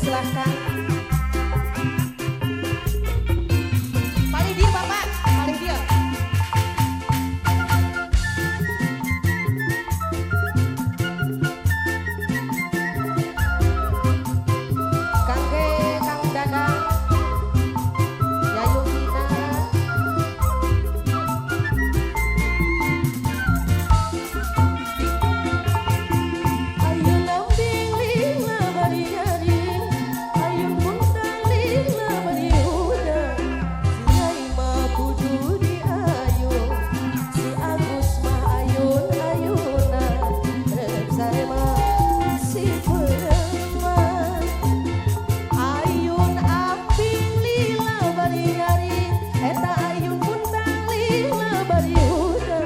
silahkan. Paling dia Bapak, paling dia. Kangge, Kang Dadang, Yayu Gina. Ayo lambing lila bari nyari, ayo muntang lila bari uda. Si Nyai mah kudu diayun, si Agus mah ayun-ayunan. Rep sare mah si pereman. Ayun amping lila bari nyari, eta ayun muntang lila bari uda.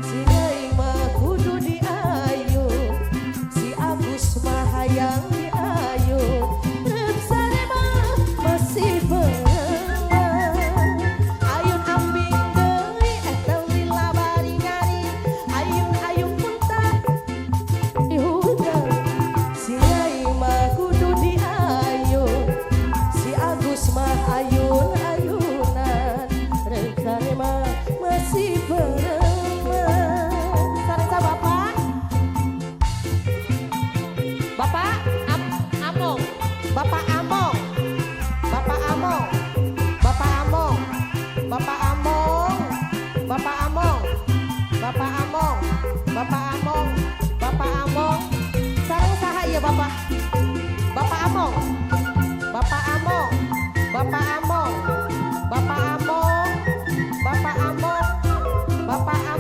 Si Nyai mah kudu diayun, si Agus mah hayang diayun. Rep sare mah masih berenang. Ayun ambing deui eta lila bari nyari, ayun muntang dihudang. Si Nyai mah kudu diayun, si Agus mah ayun-ayunan. Rep sare mah masih berenang. Sareng Bapak. Bapak Among, Bapak Among, Bapak Among, Bapak Among, Bapak Among, Bapak Among, Bapak Among, Bapak Among, Bapak Among. Sareng saha ieu Bapak? Bapak Among, Bapak Among, Bapak Among, Bapak Among, Bapak Among, Bapak Among.